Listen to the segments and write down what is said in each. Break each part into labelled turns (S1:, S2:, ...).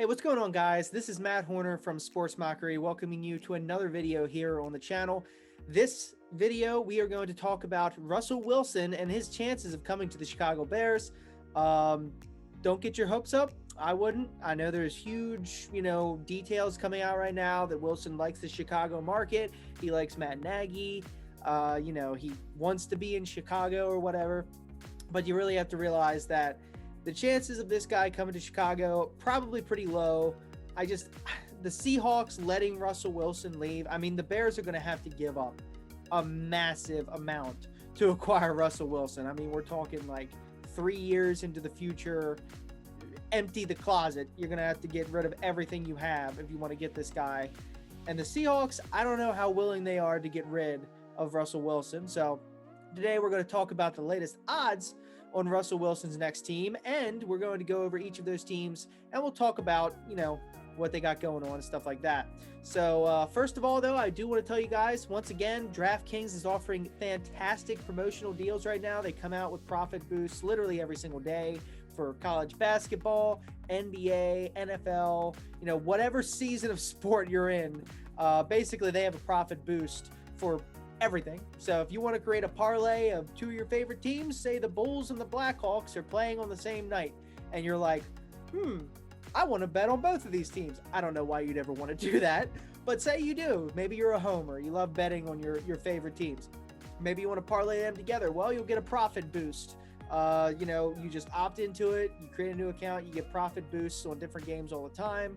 S1: Hey, what's going on, guys? This is Matt Horner from Sports Mockery, welcoming you to another video here on the channel. This video, we are going to talk about Russell Wilson and his chances of coming to the Chicago Bears. Don't get your hopes up. I wouldn't. I know there's huge, details coming out right now that Wilson likes the Chicago market. He likes Matt Nagy. He wants to be in Chicago or whatever. But you really have to realize that the chances of this guy coming to Chicago, probably pretty low. The Seahawks letting Russell Wilson leave, the Bears are going to have to give up a massive amount to acquire Russell Wilson. We're talking like 3 years into the future, empty the closet. You're going to have to get rid of everything you have if you want to get this guy. And the Seahawks, I don't know how willing they are to get rid of Russell Wilson. So today we're going to talk about the latest odds on Russell Wilson's next team, and we're going to go over each of those teams, and we'll talk about, what they got going on and stuff like that. So first of all, though, I do want to tell you guys, once again, Draftkings is offering fantastic promotional deals right now. They come out with profit boosts literally every single day for college basketball, NBA, NFL, whatever season of sport you're in. Basically, they have a profit boost for everything. So if you want to create a parlay of two of your favorite teams, say the Bulls and the Blackhawks are playing on the same night, and you're like, I want to bet on both of these teams. I don't know why you'd ever want to do that, but say you do. Maybe you're a homer. You love betting on your favorite teams. Maybe you want to parlay them together. Well, you'll get a profit boost. You just opt into it. You create a new account. You get profit boosts on different games all the time.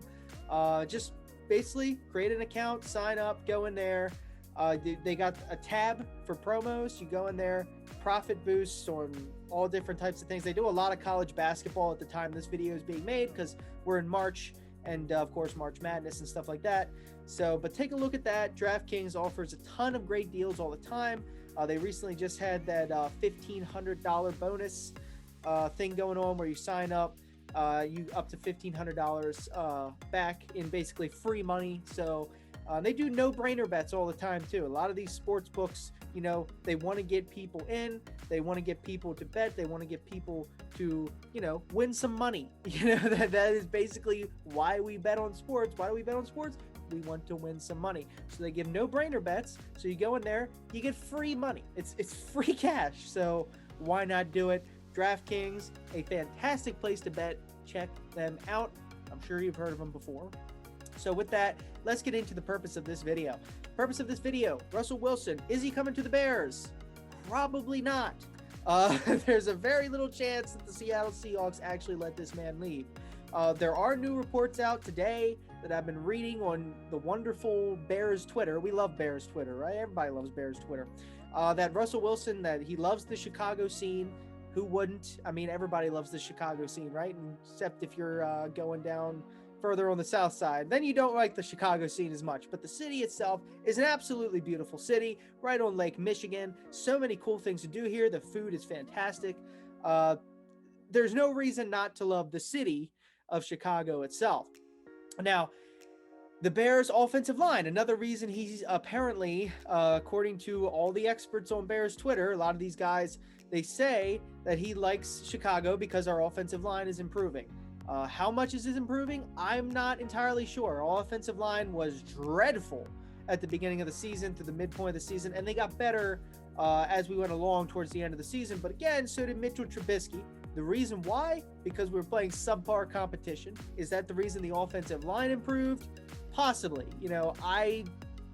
S1: Just basically create an account, sign up, go in there. They got a tab for promos. You go in there, profit boosts on all different types of things. They do a lot of college basketball at the time this video is being made because we're in March and, of course, March Madness and stuff like that. So, but take a look at that. DraftKings offers a ton of great deals all the time. They recently just had that $1,500 bonus thing going on where you sign up, you up to $1,500 back in basically free money. So, they do no-brainer bets all the time, too. A lot of these sports books, they want to get people in. They want to get people to bet. They want to get people to, win some money. That is basically why we bet on sports. Why do we bet on sports? We want to win some money. So they give no-brainer bets. So you go in there, you get free money. It's free cash. So why not do it? DraftKings, a fantastic place to bet. Check them out. I'm sure you've heard of them before. So with that, let's get into the purpose of this video. Purpose of this video, Russell Wilson, is he coming to the Bears? Probably not. There's a very little chance that the Seattle Seahawks actually let this man leave. There are new reports out today that I've been reading on the wonderful Bears Twitter. We love Bears Twitter, right? Everybody loves Bears Twitter. That Russell Wilson, that he loves the Chicago scene. Who wouldn't? Everybody loves the Chicago scene, right? Except if you're going down further on the south side, then you don't like the Chicago scene as much. But the city itself is an absolutely beautiful city right on Lake Michigan. So many cool things to do here. The food is fantastic. There's no reason not to love the city of Chicago itself. Now, the Bears offensive line, another reason he's apparently, according to all the experts on Bears Twitter, a lot of these guys, they say that he likes Chicago because our offensive line is improving. How much is it improving? I'm not entirely sure. Our offensive line was dreadful at the beginning of the season to the midpoint of the season, and they got better as we went along towards the end of the season. But again, so did Mitchell Trubisky. The reason why? Because we're playing subpar competition. Is that the reason the offensive line improved? Possibly. I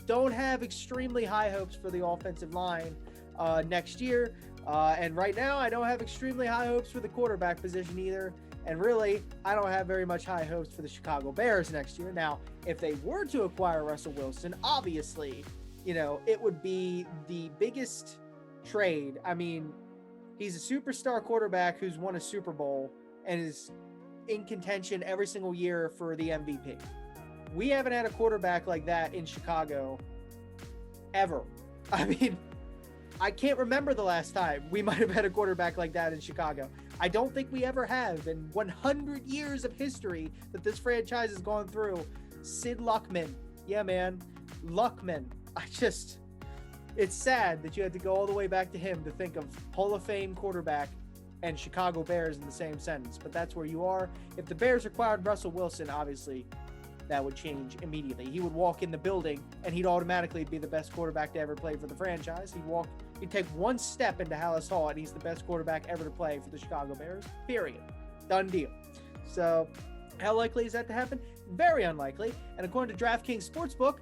S1: don't have extremely high hopes for the offensive line next year. And right now, I don't have extremely high hopes for the quarterback position either. And really, I don't have very much high hopes for the Chicago Bears next year. Now, if they were to acquire Russell Wilson, obviously, it would be the biggest trade. He's a superstar quarterback who's won a Super Bowl and is in contention every single year for the MVP. We haven't had a quarterback like that in Chicago ever. I can't remember the last time we might have had a quarterback like that in Chicago. I don't think we ever have in 100 years of history that this franchise has gone through. Sid Luckman. Yeah, man. Luckman. It's sad that you had to go all the way back to him to think of Hall of Fame quarterback and Chicago Bears in the same sentence, but that's where you are. If the Bears acquired Russell Wilson, obviously that would change immediately. He would walk in the building and he'd automatically be the best quarterback to ever play for the franchise. He'd take one step into Hallis Hall and he's the best quarterback ever to play for the Chicago Bears, period. Done deal. So how likely is that to happen? Very unlikely. And according to Draftkings Sportsbook,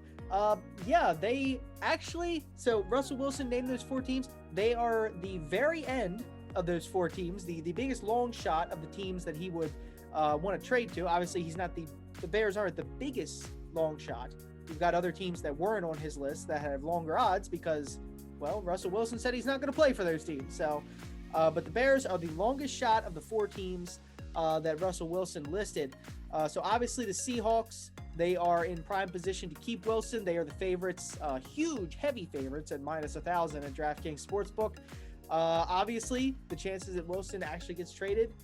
S1: they actually, so Russell Wilson named those 4 teams. They are the very end of those 4 teams, the biggest long shot of the teams that he would want to trade to. Obviously, he's not the Bears aren't the biggest long shot. You've got other teams that weren't on his list that have longer odds because, well, Russell Wilson said he's not going to play for those teams. So, but the Bears are the longest shot of the 4 teams that Russell Wilson listed. So obviously the Seahawks, they are in prime position to keep Wilson. They are the favorites, huge, heavy favorites at -1,000 at DraftKings Sportsbook. Obviously, the chances that Wilson actually gets traded,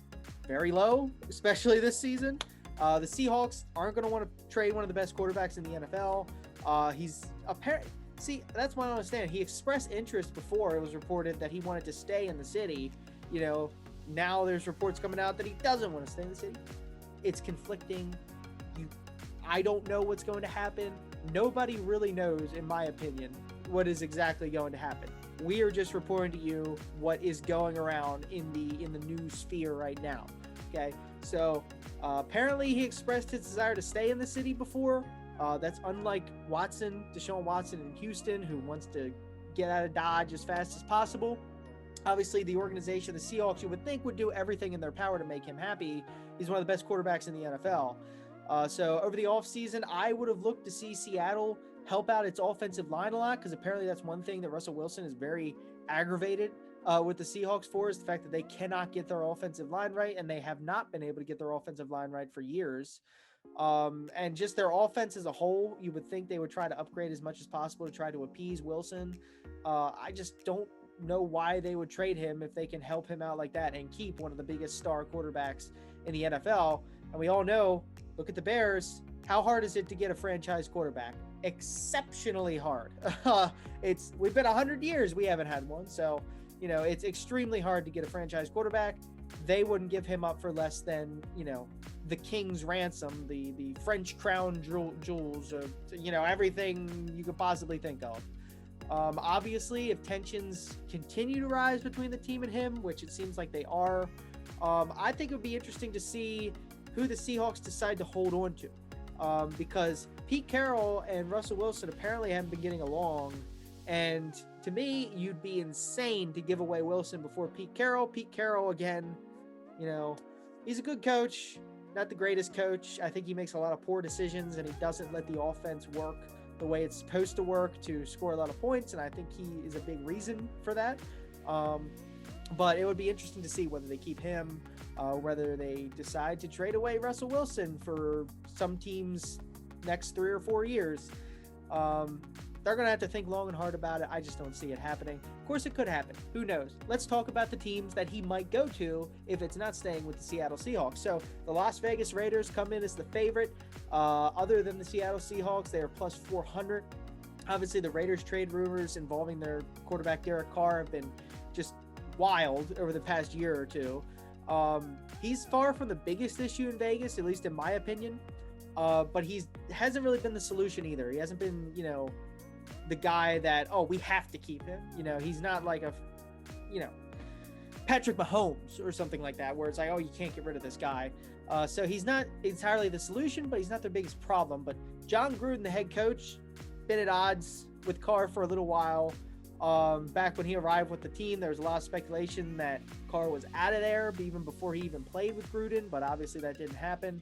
S1: very low, especially this season. The Seahawks aren't going to want to trade one of the best quarterbacks in the NFL. He's apparently, see, that's what I don't understand. He expressed interest before it was reported that he wanted to stay in the city. You know, now there's reports coming out that he doesn't want to stay in the city. It's conflicting. I don't know what's going to happen. Nobody really knows, in my opinion, what is exactly going to happen. We are just reporting to you what is going around in the news sphere right now. Okay, so apparently he expressed his desire to stay in the city before. That's unlike Deshaun Watson in Houston, who wants to get out of Dodge as fast as possible. Obviously, the organization, the Seahawks, you would think would do everything in their power to make him happy. He's one of the best quarterbacks in the NFL. So over the offseason, I would have looked to see Seattle help out its offensive line a lot, because apparently that's one thing that Russell Wilson is very aggravated with the Seahawks for, is the fact that they cannot get their offensive line right, and they have not been able to get their offensive line right for years. And just their offense as a whole, you would think they would try to upgrade as much as possible to try to appease Wilson. I just don't know why they would trade him if they can help him out like that and keep one of the biggest star quarterbacks in the NFL. And we all know, look at the Bears. How hard is it to get a franchise quarterback? Exceptionally hard. We've been 100 years, we haven't had one. So, you know, it's extremely hard to get a franchise quarterback. They wouldn't give him up for less than, you know, the king's ransom, the French crown jewels, you know, everything you could possibly think of. Obviously, if tensions continue to rise between the team and him, which it seems like they are, I think it would be interesting to see who the Seahawks decide to hold on to, because Pete Carroll and Russell Wilson apparently haven't been getting along, and to me, you'd be insane to give away Wilson before Pete Carroll. Pete Carroll, again, you know, he's a good coach, not the greatest coach. I think he makes a lot of poor decisions, and he doesn't let the offense work the way it's supposed to work to score a lot of points, and I think he is a big reason for that. But it would be interesting to see whether they keep him, whether they decide to trade away Russell Wilson for some teams next 3 or 4 years. They're going to have to think long and hard about it. I just don't see it happening. Of course, it could happen. Who knows? Let's talk about the teams that he might go to if it's not staying with the Seattle Seahawks. So the Las Vegas Raiders come in as the favorite. Other than the Seattle Seahawks, they are plus 400. Obviously, the Raiders trade rumors involving their quarterback Derek Carr have been just wild over the past year or two. He's far from the biggest issue in Vegas, at least in my opinion. But hasn't really been the solution either. He hasn't been, you know, the guy that, oh, we have to keep him. You know, he's not like Patrick Mahomes or something like that, where it's like, oh, you can't get rid of this guy. So he's not entirely the solution, but he's not their biggest problem. But John Gruden, the head coach, been at odds with Carr for a little while. Back when he arrived with the team, there was a lot of speculation that Carr was out of there even before he even played with Gruden, but obviously that didn't happen.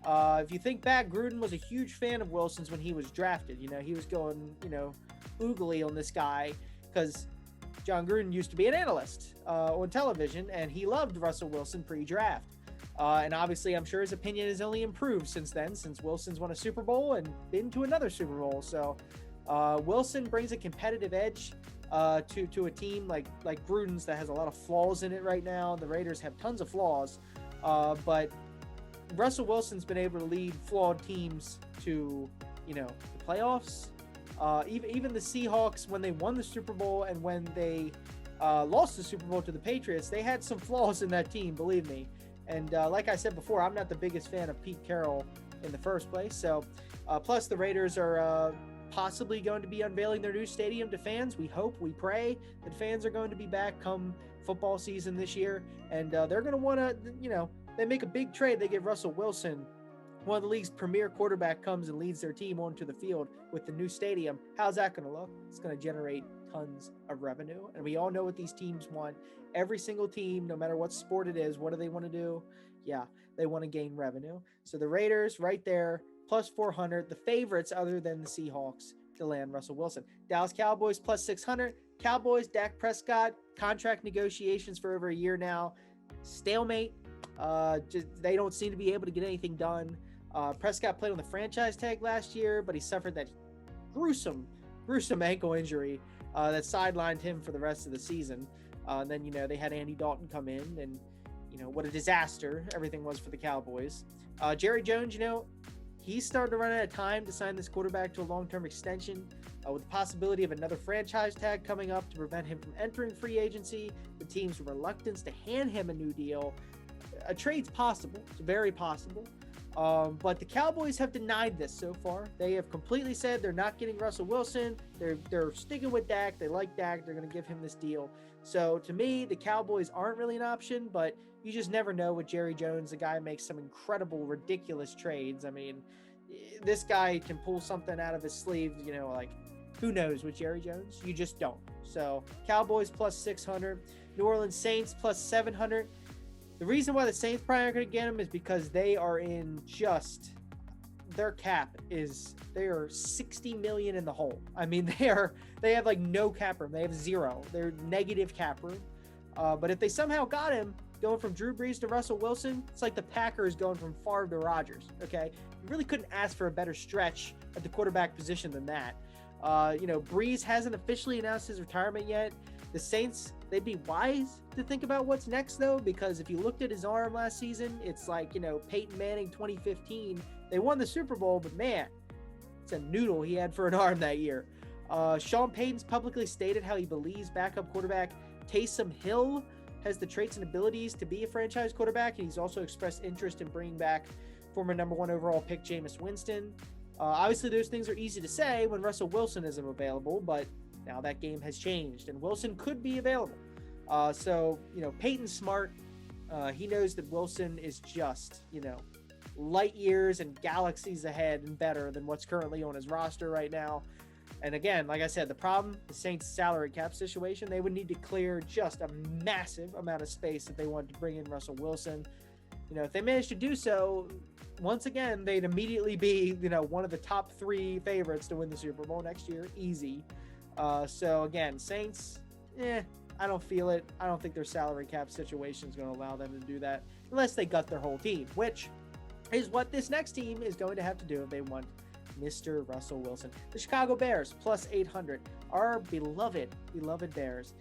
S1: If you think back, Gruden was a huge fan of Wilson's when he was drafted. You know, he was going, you know, oogly on this guy because John Gruden used to be an analyst on television, and he loved Russell Wilson pre-draft. And obviously, I'm sure his opinion has only improved since then, since Wilson's won a Super Bowl and been to another Super Bowl. So Wilson brings a competitive edge to a team like Gruden's that has a lot of flaws in it right now. The Raiders have tons of flaws, but Russell Wilson's been able to lead flawed teams to, you know, the playoffs. Even the Seahawks, when they won the Super Bowl and when they lost the Super Bowl to the Patriots. They had some flaws in that team, believe me. And like I said before, I'm not the biggest fan of Pete Carroll in the first place. So, plus the Raiders are possibly going to be unveiling their new stadium to fans. We hope, we pray that fans are going to be back come football season this year. And they're going to want to, they make a big trade. They give Russell Wilson, one of the league's premier quarterback, comes and leads their team onto the field with the new stadium. How's that going to look? It's going to generate tons of revenue. And we all know what these teams want. Every single team, no matter what sport it is, what do they want to do? Yeah, they want to gain revenue. So the Raiders right there, plus 400, the favorites other than the Seahawks to land Russell Wilson. Dallas Cowboys plus 600. Cowboys, Dak Prescott, contract negotiations for over a year now. Stalemate. They don't seem to be able to get anything done. Prescott played on the franchise tag last year, but he suffered that gruesome ankle injury that sidelined him for the rest of the season. And then, they had Andy Dalton come in, and, what a disaster everything was for the Cowboys. Jerry Jones, he's starting to run out of time to sign this quarterback to a long-term extension, with the possibility of another franchise tag coming up to prevent him from entering free agency, the team's reluctance to hand him a new deal. A trade's possible. It's very possible. But the Cowboys have denied this so far. They have completely said they're not getting Russell Wilson. They're sticking with Dak. They like Dak. They're going to give him this deal. So to me, the Cowboys aren't really an option, but you just never know with Jerry Jones. The guy makes some incredible, ridiculous trades. I mean, this guy can pull something out of his sleeve, who knows with Jerry Jones? You just don't. So Cowboys plus 600, New Orleans Saints plus 700. The reason why the Saints probably aren't going to get him is because they are in their cap is they are 60 million in the hole. I mean, they have like no cap room. They have zero. They're negative cap room. But if they somehow got him going from Drew Brees to Russell Wilson, it's like the Packers going from Favre to Rodgers. Okay, you really couldn't ask for a better stretch at the quarterback position than that. Brees hasn't officially announced his retirement yet. The Saints, they'd be wise to think about what's next, though, because if you looked at his arm last season, it's like, Peyton Manning 2015. They won the Super Bowl, but man, it's a noodle he had for an arm that year. Sean Payton's publicly stated how he believes backup quarterback Taysom Hill has the traits and abilities to be a franchise quarterback, and he's also expressed interest in bringing back former number 1 overall pick Jameis Winston. Obviously, those things are easy to say when Russell Wilson isn't available, but now that game has changed, and Wilson could be available. So, Peyton's smart. He knows that Wilson is just, light years and galaxies ahead and better than what's currently on his roster right now. And again, like I said, the problem, the Saints' salary cap situation, they would need to clear just a massive amount of space if they wanted to bring in Russell Wilson. If they managed to do so, once again, they'd immediately be, one of the top 3 favorites to win the Super Bowl next year. Easy. So again, Saints, I don't feel it. I don't think their salary cap situation is going to allow them to do that unless they gut their whole team, which is what this next team is going to have to do if they want Mr. Russell Wilson. The Chicago Bears plus 800, our beloved Bears.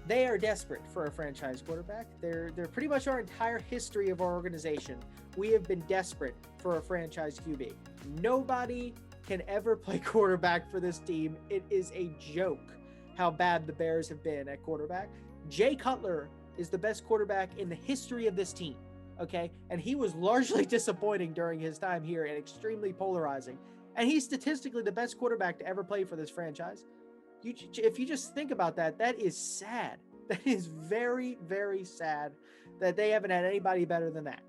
S1: They are desperate for a franchise quarterback. They're pretty much our entire history of our organization. We have been desperate for a franchise QB. Nobody can ever play quarterback for this team. It is a joke how bad the Bears have been at quarterback. Jay Cutler is the best quarterback in the history of this team, okay? And he was largely disappointing during his time here and extremely polarizing. And he's statistically the best quarterback to ever play for this franchise. If you just think about that, that is sad. That is very, very sad that they haven't had anybody better than that.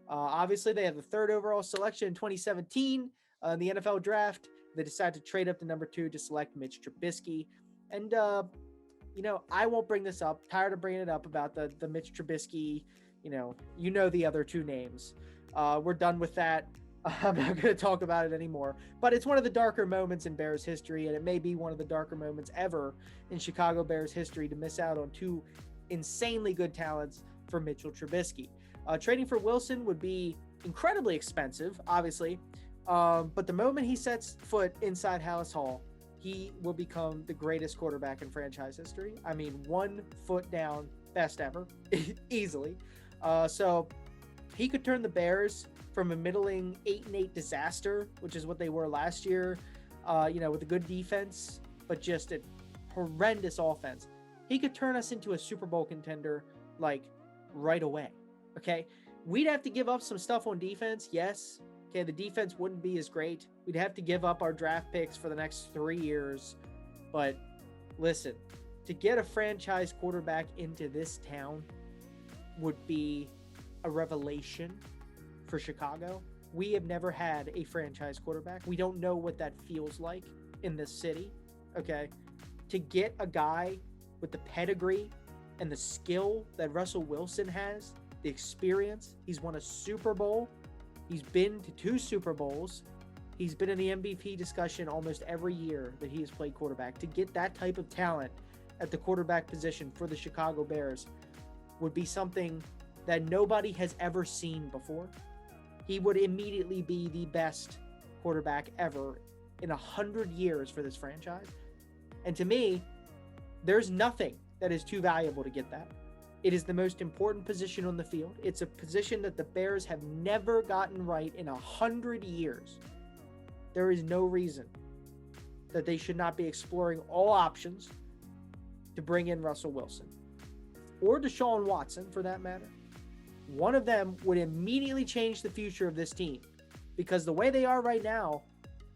S1: Obviously, they have the 3rd overall selection in 2017 in the NFL draft. They decided to trade up to number 2 to select Mitch Trubisky. And, I won't bring this up. Tired of bringing it up about the Mitch Trubisky, the other 2 names. We're done with that. I'm not going to talk about it anymore. But it's one of the darker moments in Bears history, and it may be one of the darker moments ever in Chicago Bears history to miss out on 2 insanely good talents for Mitchell Trubisky. Trading for Wilson would be incredibly expensive, obviously. But the moment he sets foot inside Hallis Hall, he will become the greatest quarterback in franchise history. I mean, 1 foot down, best ever, easily. So he could turn the Bears from a middling 8-8 disaster, which is what they were last year, with a good defense, but just a horrendous offense. he could turn us into a Super Bowl contender like right away. Okay. We'd have to give up some stuff on defense. Yes. Okay. The defense wouldn't be as great. We'd have to give up our draft picks for the next 3 years. But listen, to get a franchise quarterback into this town would be a revelation for Chicago. We have never had a franchise quarterback. We don't know what that feels like in this city. Okay. To get a guy with the pedigree and the skill that Russell Wilson has, the experience, he's won a Super Bowl. He's been to 2 Super Bowls. He's been in the MVP discussion almost every year that he has played quarterback. To get that type of talent at the quarterback position for the Chicago Bears would be something that nobody has ever seen before. He would immediately be the best quarterback ever in 100 years for this franchise. And to me, there's nothing that is too valuable to get that. It is the most important position on the field. It's a position that the Bears have never gotten right in 100 years. There is no reason that they should not be exploring all options to bring in Russell Wilson or Deshaun Watson for that matter. One of them would immediately change the future of this team, because the way they are right now,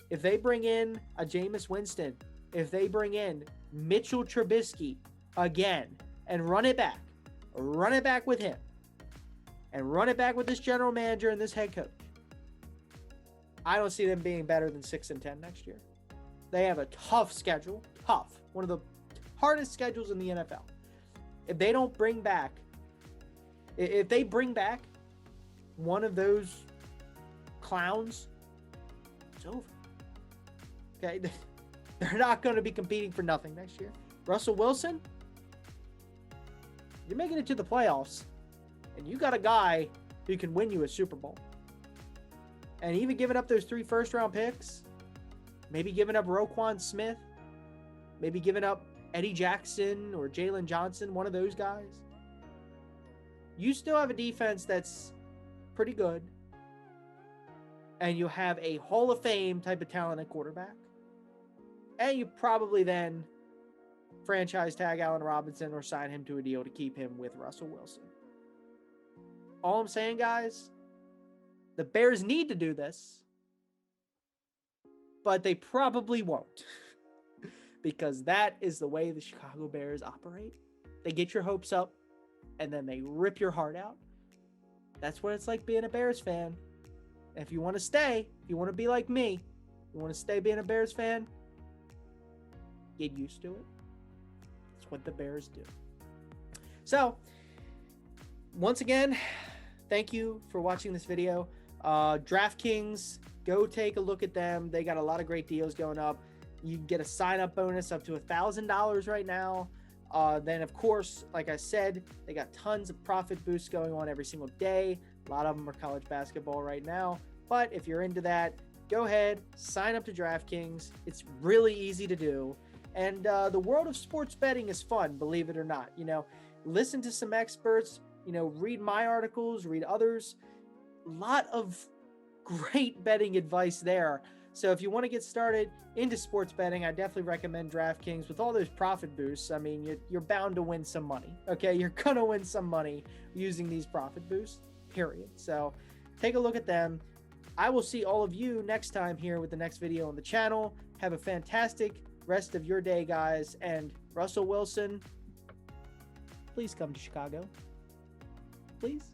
S1: if they bring in a Jameis Winston, if they bring in Mitchell Trubisky again and run it back with him, and run it back with this general manager and this head coach, I don't see them being better than 6-10 next year. They have a tough schedule, one of the hardest schedules in the NFL. If they bring back one of those clowns, it's over. Okay, they're not going to be competing for nothing next year. Russell Wilson, you're making it to the playoffs, and you got a guy who can win you a Super Bowl. And even giving up those 3 first-round picks, maybe giving up Roquan Smith, maybe giving up Eddie Jackson or Jalen Johnson, one of those guys, you still have a defense that's pretty good, and you have a Hall of Fame type of talent at quarterback, and you probably then franchise tag Allen Robinson or sign him to a deal to keep him with Russell Wilson. All I'm saying, guys, the Bears need to do this, but they probably won't, because that is the way the Chicago Bears operate. They get your hopes up, and then they rip your heart out. That's what it's like being a Bears fan. And if you want to stay, if you want to be like me, you want to stay being a Bears fan, get used to it. That's what the Bears do. So, once again, thank you for watching this video. Draftkings, go take a look at them. They got a lot of great deals going up. You can get a sign-up bonus up to $1,000 right now. Then, of course, like I said, they got tons of profit boosts going on every single day. A lot of them are college basketball right now. But if you're into that, go ahead, sign up to Draftkings. It's really easy to do. And the world of sports betting is fun, believe it or not. You know, listen to some experts, you know, read my articles, read others. A lot of great betting advice there. So if you want to get started into sports betting, I definitely recommend DraftKings. With all those profit boosts, I mean, you're bound to win some money. Okay, you're going to win some money using these profit boosts, period. So take a look at them. I will see all of you next time here with the next video on the channel. Have a fantastic rest of your day, guys. And Russell Wilson, please come to Chicago. Please.